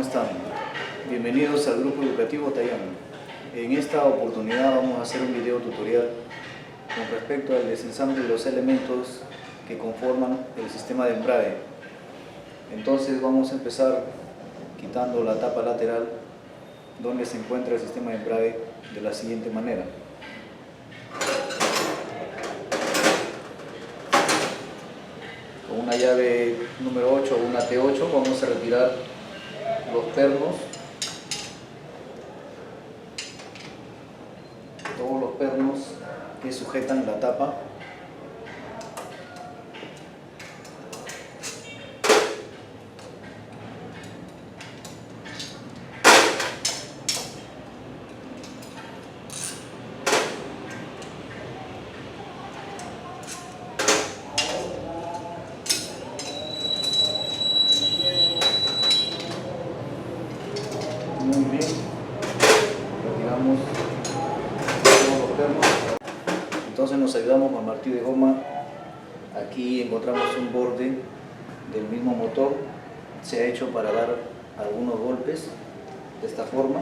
están? Bienvenidos al grupo educativo Tayano. En esta oportunidad vamos a hacer un video tutorial con respecto al desensamble de los elementos que conforman el sistema de embrague. Entonces vamos a empezar quitando la tapa lateral donde se encuentra el sistema de embrague de la siguiente manera. Con una llave número 8 o una T8 vamos a retirar los pernos, todos los pernos que sujetan la tapa. Muy bien, retiramos todos los pernos. Entonces nos ayudamos con martillo de goma. Aquí encontramos un borde del mismo motor. Se ha hecho para dar algunos golpes de esta forma.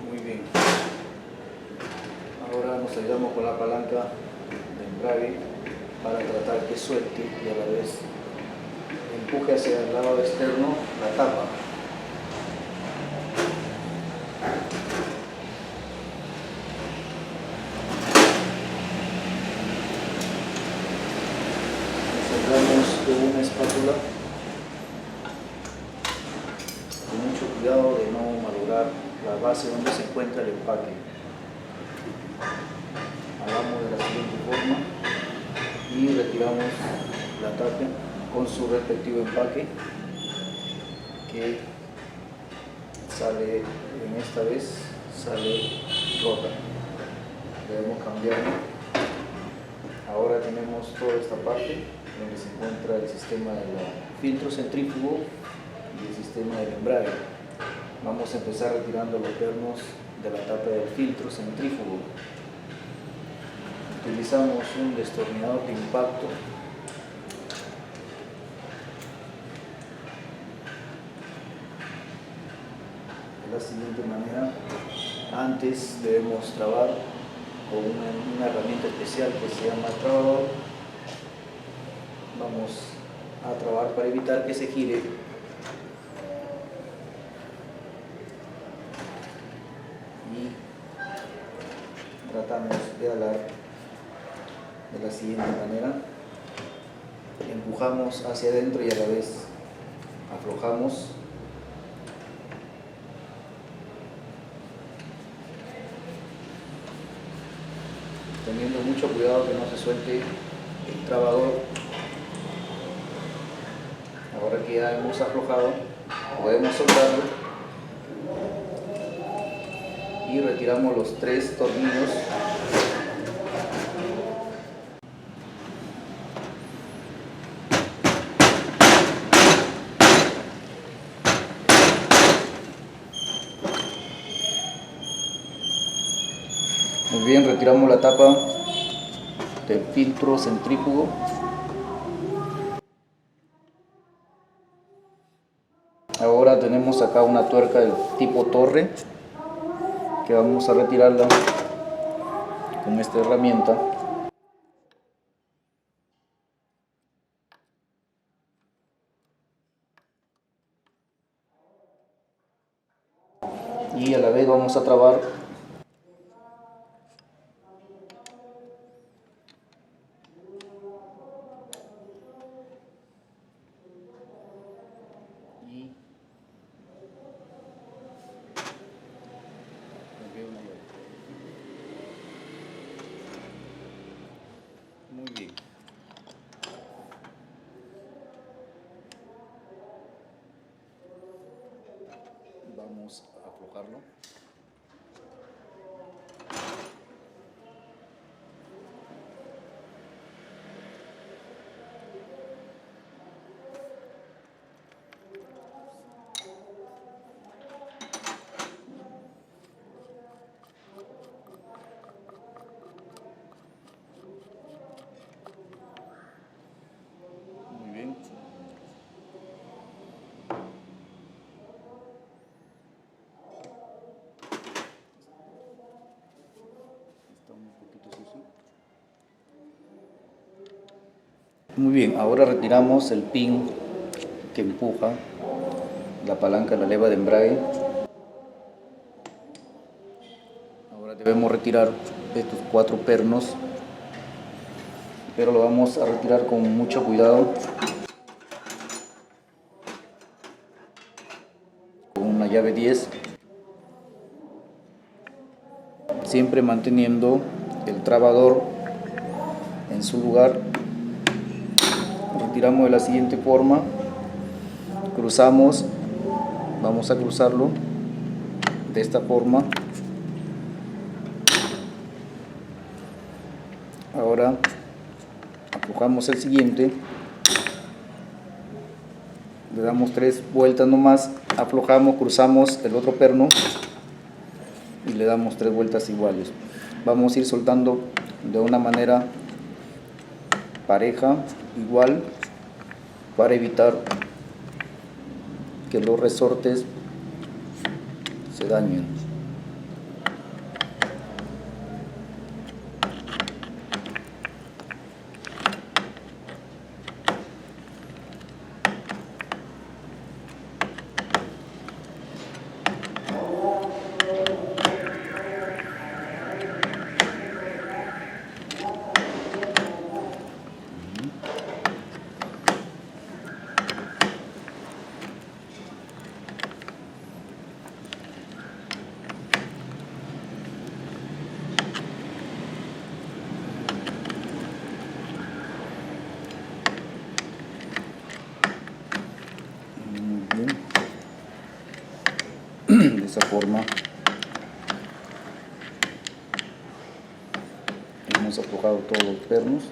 Muy bien. Ahora nos ayudamos con la palanca de embrague para tratar que suelte y a la vez empuje hacia el lado externo la tapa. Cerramos con una espátula con mucho cuidado de no malograr la base donde se encuentra el empaque. Hagamos de la siguiente forma y retiramos la tapa con su respectivo empaque, que sale, en esta vez sale rota. Debemos cambiarlo. Ahora tenemos toda esta parte donde se encuentra el sistema del filtro centrífugo y el sistema del embrague. Vamos a empezar retirando los pernos de la tapa del filtro centrífugo. Utilizamos un destornillador de impacto de la siguiente manera. Antes debemos trabar con una herramienta especial que se llama trabador. Vamos a trabar para evitar que se gire. Y tratamos de alar de la siguiente manera. Empujamos hacia adentro y a la vez aflojamos. Teniendo mucho cuidado que no se suelte el trabador. Ahora que ya hemos aflojado, podemos soltarlo y retiramos los 3 tornillos. Muy bien, retiramos la tapa del filtro centrífugo. Ahora tenemos acá una tuerca del tipo torre que vamos a retirarla con esta herramienta. Y a la vez vamos a trabar y muy bien. Vamos a aflojarlo. Muy bien, ahora retiramos el pin que empuja la palanca de la leva de embrague. Ahora debemos retirar estos 4 pernos, pero lo vamos a retirar con mucho cuidado, con una llave 10, siempre manteniendo el trabador en su lugar. Retiramos de la siguiente forma: cruzamos, vamos a cruzarlo de esta forma. Ahora aflojamos el siguiente, le damos 3 vueltas nomás, aflojamos, cruzamos el otro perno y le damos 3 vueltas iguales. Vamos a ir soltando de una manera pareja, igual, para evitar que los resortes se dañen. De esa forma hemos aflojado todos los pernos.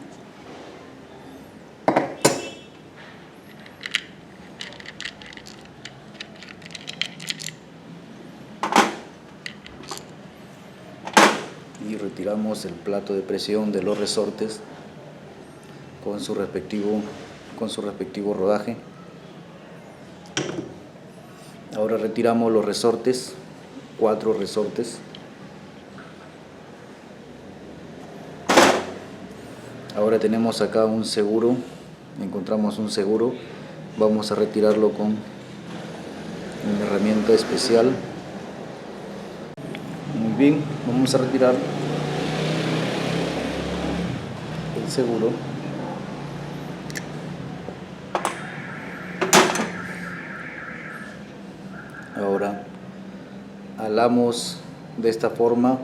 Y retiramos el plato de presión de los resortes con su respectivo rodaje. Ahora retiramos los resortes, 4 resortes. Ahora tenemos acá un seguro, encontramos un seguro, vamos a retirarlo con una herramienta especial. Muy bien, vamos a retirar el seguro. Ahora alamos de esta forma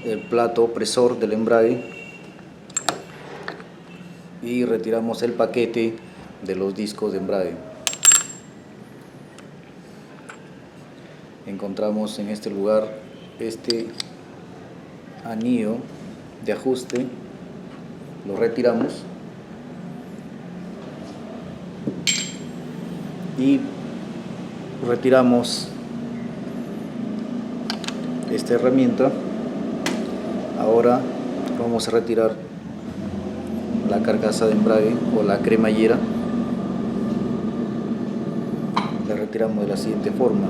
el plato opresor del embrague y retiramos el paquete de los discos de embrague. Encontramos en este lugar este anillo de ajuste, lo retiramos y retiramos esta herramienta. Ahora vamos a retirar la carcasa de embrague o la cremallera. La retiramos de la siguiente forma.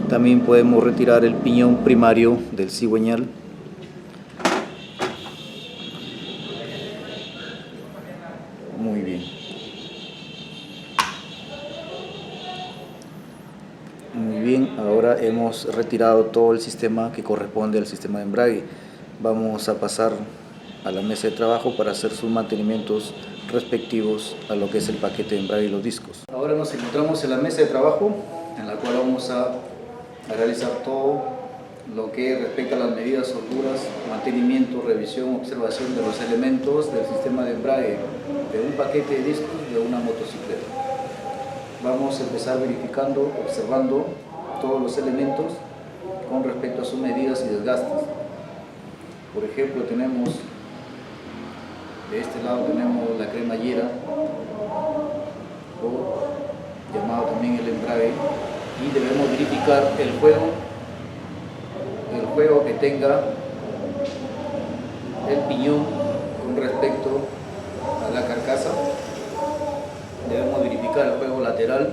También podemos retirar el piñón primario del cigüeñal. Muy bien. Muy bien, ahora hemos retirado todo el sistema que corresponde al sistema de embrague. Vamos a pasar a la mesa de trabajo para hacer sus mantenimientos respectivos a lo que es el paquete de embrague y los discos. Ahora nos encontramos en la mesa de trabajo, en la cual vamos a realizar todo lo que respecta a las medidas, solduras, mantenimiento, revisión, observación de los elementos del sistema de embrague de un paquete de discos de una motocicleta. Vamos a empezar verificando, observando todos los elementos con respecto a sus medidas y desgastes. Por ejemplo, tenemos de este lado tenemos la cremallera, o llamado también el embrague, y debemos verificar el juego que tenga el piñón con respecto a la carcasa. Debemos verificar el juego lateral,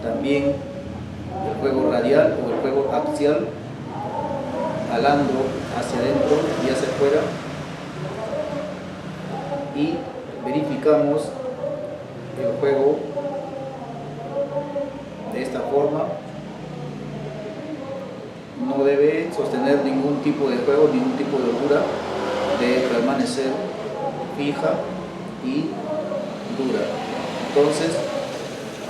también el juego radial o el juego axial, jalando hacia adentro y hacia afuera, y verificamos el juego de esta forma. No debe sostener ningún tipo de juego, ningún tipo de altura, debe permanecer fija y dura. Entonces,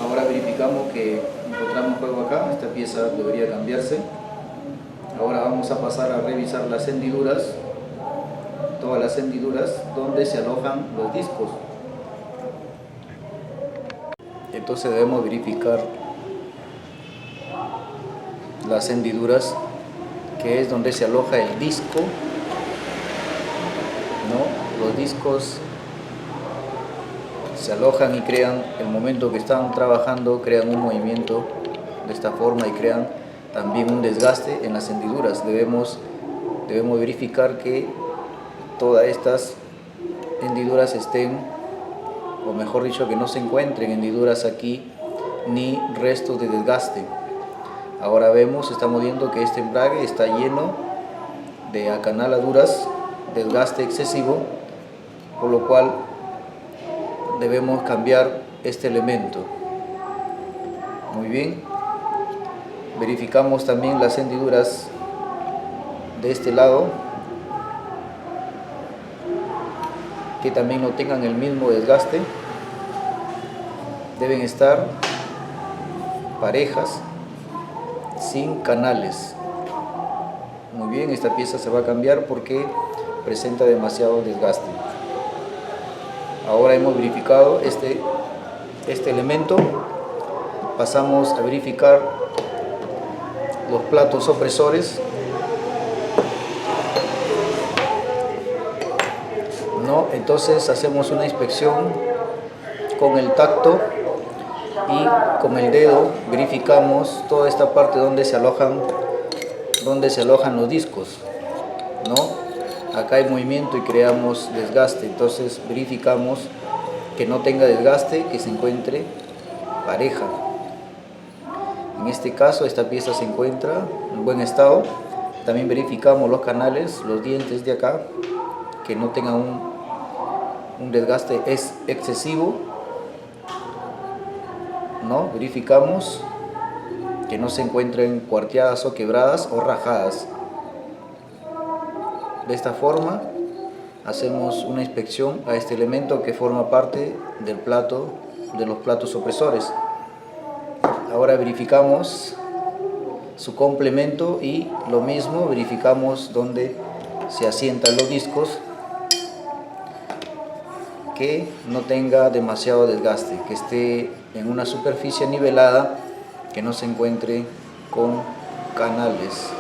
ahora verificamos que encontramos juego acá. Esta pieza debería cambiarse. Ahora vamos a pasar a revisar las hendiduras, todas las hendiduras donde se alojan los discos. Entonces debemos verificar las hendiduras, que es donde se aloja el disco, ¿no? Los discos se alojan y crean, el momento que están trabajando, crean un movimiento de esta forma y crean también un desgaste en las hendiduras. Debemos verificar que todas estas hendiduras estén, o mejor dicho, que no se encuentren hendiduras aquí ni restos de desgaste. Ahora estamos viendo que este embrague está lleno de acanaladuras, desgaste excesivo, por lo cual debemos cambiar este elemento. Muy bien. Verificamos también las hendiduras de este lado, que también no tengan el mismo desgaste. Deben estar parejas, sin canales. Muy bien, esta pieza se va a cambiar porque presenta demasiado desgaste. Ahora hemos verificado este elemento. Pasamos a verificar los platos opresores, ¿no? Entonces hacemos una inspección con el tacto y con el dedo verificamos toda esta parte donde se alojan los discos, ¿no? Acá hay movimiento y creamos desgaste, entonces verificamos que no tenga desgaste, que se encuentre pareja. En este caso esta pieza se encuentra en buen estado. También verificamos los canales, los dientes de acá, que no tengan un desgaste excesivo, ¿no? Verificamos que no se encuentren cuarteadas o quebradas o rajadas. De esta forma hacemos una inspección a este elemento que forma parte del plato, de los platos opresores. Ahora verificamos su complemento y lo mismo verificamos donde se asientan los discos, que no tenga demasiado desgaste, que esté en una superficie nivelada, que no se encuentre con canales.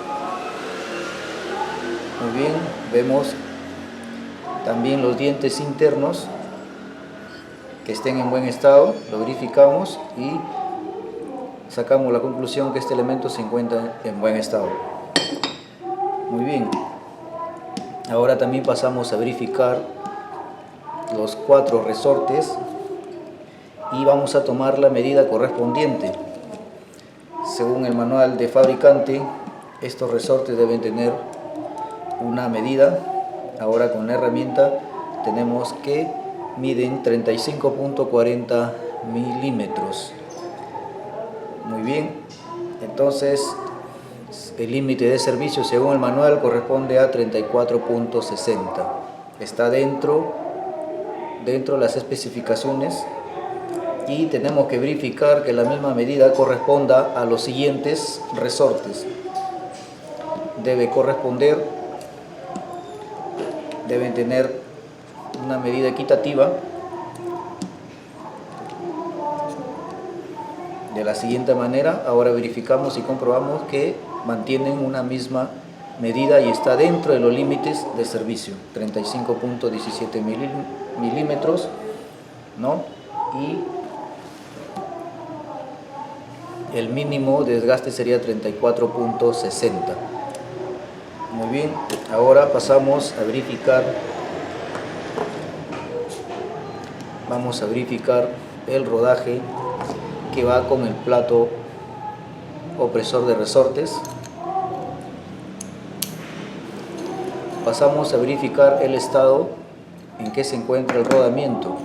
Muy bien, vemos también los dientes internos que estén en buen estado, lo verificamos y sacamos la conclusión que este elemento se encuentra en buen estado. Muy bien, ahora también pasamos a verificar los 4 resortes y vamos a tomar la medida correspondiente. Según el manual de fabricante, estos resortes deben tener una medida. Ahora con la herramienta tenemos que miden 35.40 milímetros. Muy bien, entonces el límite de servicio según el manual corresponde a 34.60. Está dentro de las especificaciones y tenemos que verificar que la misma medida corresponda a los siguientes resortes. Deben tener una medida equitativa de la siguiente manera. Ahora verificamos y comprobamos que mantienen una misma medida y está dentro de los límites de servicio, 35.17 milímetros, ¿no? Y el mínimo de desgaste sería 34.60. Muy bien, ahora pasamos a verificar, vamos a verificar el rodaje que va con el plato opresor de resortes. Pasamos a verificar el estado en que se encuentra el rodamiento.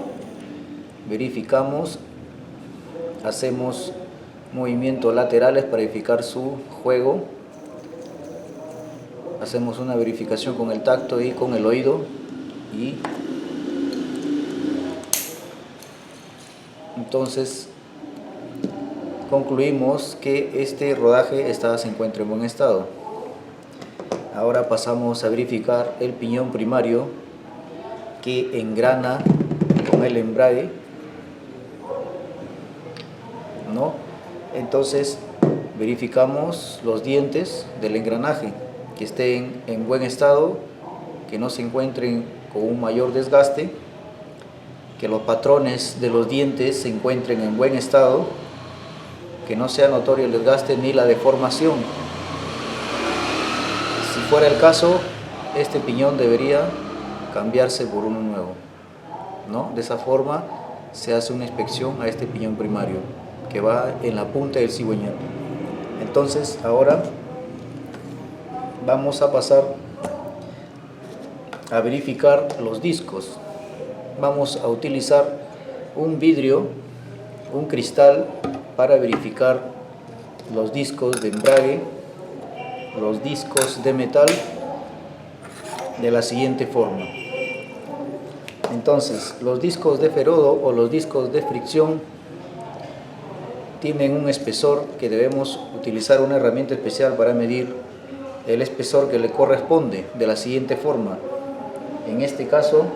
verificamos, hacemos movimientos laterales para verificar su juego, hacemos una verificación con el tacto y con el oído, y entonces concluimos que este rodaje se encuentra en buen estado. Ahora pasamos a verificar el piñón primario que engrana con el embrague, ¿no? Entonces verificamos los dientes del engranaje, que estén en buen estado, que no se encuentren con un mayor desgaste, que los patrones de los dientes se encuentren en buen estado, que no sea notorio el desgaste ni la deformación. Si fuera el caso, este piñón debería cambiarse por uno nuevo, ¿no? De esa forma se hace una inspección a este piñón primario que va en la punta del cigüeñal. Entonces ahora vamos a pasar a verificar los discos. Vamos a utilizar un vidrio, un cristal, para verificar los discos de embrague, los discos de metal, de la siguiente forma. Entonces, los discos de ferodo o los discos de fricción tienen un espesor que debemos utilizar una herramienta especial para medir el espesor que le corresponde, de la siguiente forma. En este caso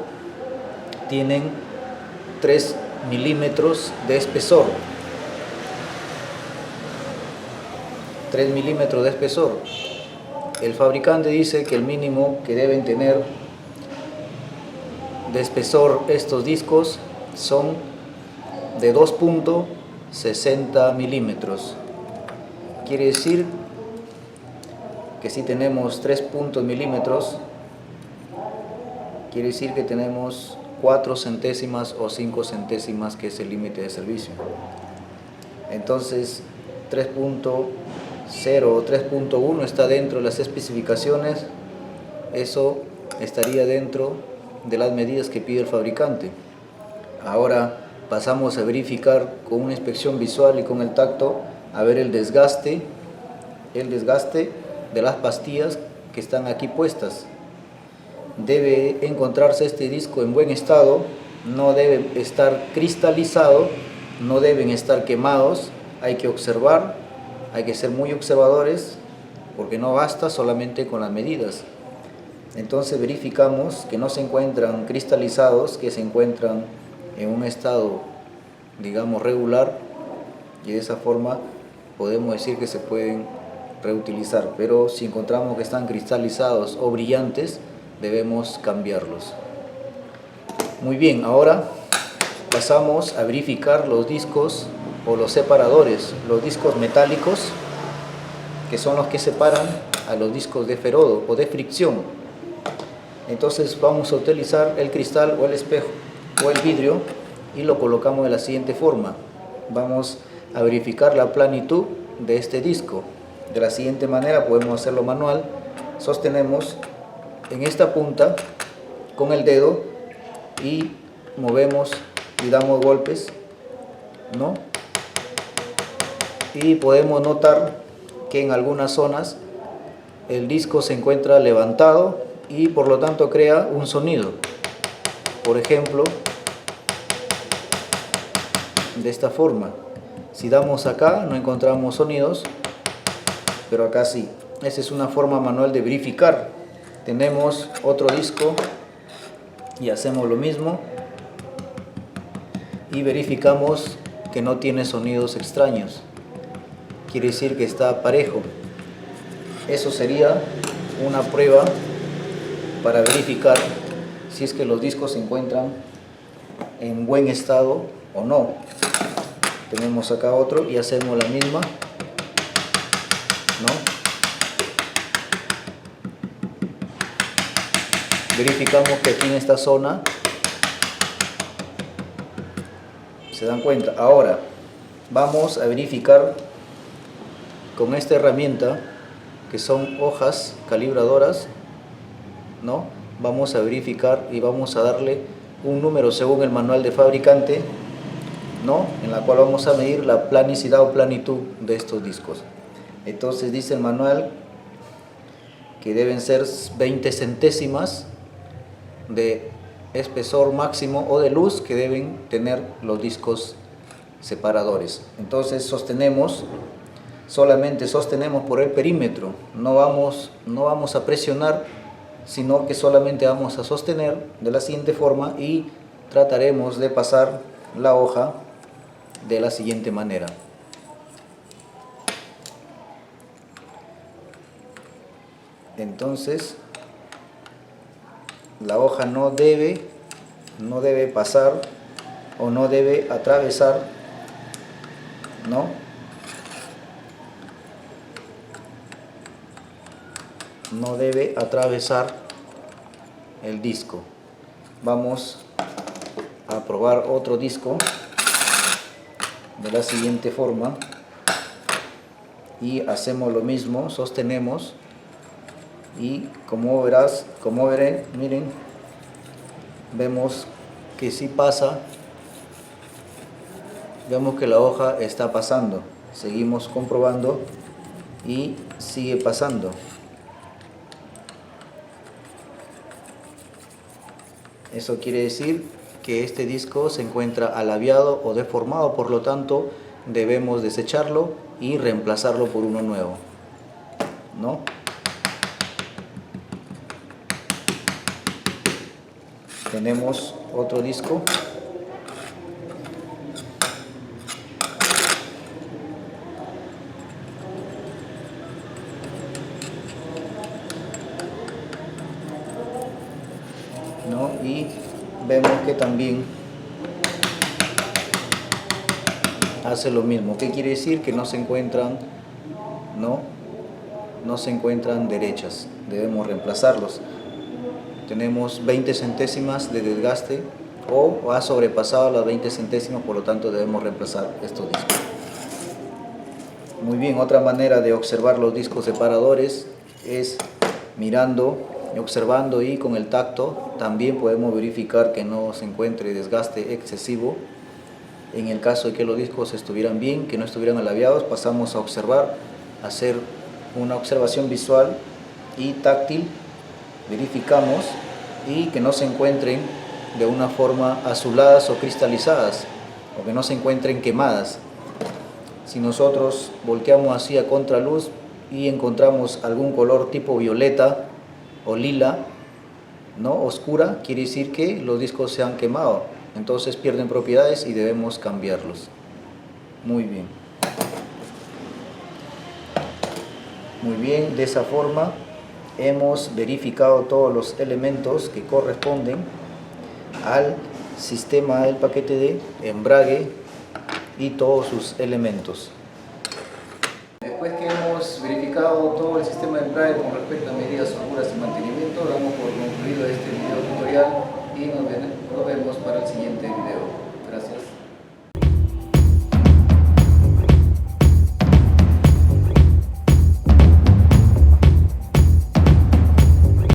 tienen 3 milímetros de espesor. 3 milímetros de espesor. El fabricante dice que el mínimo que deben tener de espesor estos discos son de 2.60 milímetros. Quiere decir que si tenemos 3 milímetros, quiere decir que tenemos 4 centésimas o 5 centésimas, que es el límite de servicio. Entonces 3.0 o 3.1 está dentro de las especificaciones. Eso estaría dentro de las medidas que pide el fabricante. Ahora pasamos a verificar con una inspección visual y con el tacto, a ver el desgaste de las pastillas que están aquí puestas. Debe encontrarse este disco en buen estado, no debe estar cristalizado, no deben estar quemados. Hay que observar, hay que ser muy observadores, porque no basta solamente con las medidas. Entonces verificamos que no se encuentran cristalizados, que se encuentran en un estado, digamos, regular, y de esa forma podemos decir que se pueden reutilizar. Pero si encontramos que están cristalizados o brillantes, debemos cambiarlos. Muy bien, ahora pasamos a verificar los discos o los separadores, los discos metálicos, que son los que separan a los discos de ferodo o de fricción. Entonces vamos a utilizar el cristal o el espejo o el vidrio y lo colocamos de la siguiente forma. Vamos a verificar la planitud de este disco. De la siguiente manera, podemos hacerlo manual. Sostenemos en esta punta con el dedo y movemos y damos golpes, ¿no? Y podemos notar que en algunas zonas el disco se encuentra levantado y por lo tanto crea un sonido. Por ejemplo, de esta forma. Si damos acá no encontramos sonidos, pero acá sí. Esa es una forma manual de verificar. Tenemos otro disco y hacemos lo mismo y verificamos que no tiene sonidos extraños. Quiere decir que está parejo. Eso sería una prueba para verificar si es que los discos se encuentran en buen estado o no. Tenemos acá otro y hacemos la misma, ¿no? Verificamos que aquí en esta zona se dan cuenta. Ahora vamos a verificar con esta herramienta, que son hojas calibradoras, ¿no? Vamos a verificar y vamos a darle un número según el manual de fabricante ¿no? En la cual vamos a medir la planicidad o planitud de estos discos. Entonces dice el manual que deben ser 20 centésimas de espesor máximo o de luz que deben tener los discos separadores. Entonces solamente sostenemos por el perímetro, no vamos a presionar, sino que solamente vamos a sostener de la siguiente forma y trataremos de pasar la hoja de la siguiente manera. Entonces la hoja no debe pasar o no debe atravesar, ¿no? No debe atravesar el disco. Vamos a probar otro disco de la siguiente forma y hacemos lo mismo, sostenemos y como veré, miren, vemos que sí pasa, vemos que la hoja está pasando, seguimos comprobando y sigue pasando. Eso quiere decir que este disco se encuentra alaviado o deformado, por lo tanto debemos desecharlo y reemplazarlo por uno nuevo, ¿no? Tenemos otro disco. ¿No? Y vemos que también hace lo mismo. ¿Qué quiere decir? Que no se encuentran derechas. Debemos reemplazarlos. Tenemos 20 centésimas de desgaste o ha sobrepasado las 20 centésimas, por lo tanto debemos reemplazar estos discos. Muy bien, otra manera de observar los discos separadores es mirando, observando y con el tacto. También podemos verificar que no se encuentre desgaste excesivo. En el caso de que los discos estuvieran bien, que no estuvieran alaviados, pasamos a observar, hacer una observación visual y táctil. Verificamos y que no se encuentren de una forma azuladas o cristalizadas o que no se encuentren quemadas. Si nosotros volteamos así a contraluz y encontramos algún color tipo violeta o lila, ¿no? Oscura, quiere decir que los discos se han quemado, entonces pierden propiedades y debemos cambiarlos. Muy bien. Muy bien, de esa forma hemos verificado todos los elementos que corresponden al sistema del paquete de embrague y todos sus elementos. Después que hemos verificado todo el sistema de embrague con respecto a medidas seguras y mantenimiento, damos por concluido este video tutorial y nos vemos para el siguiente video. Gracias.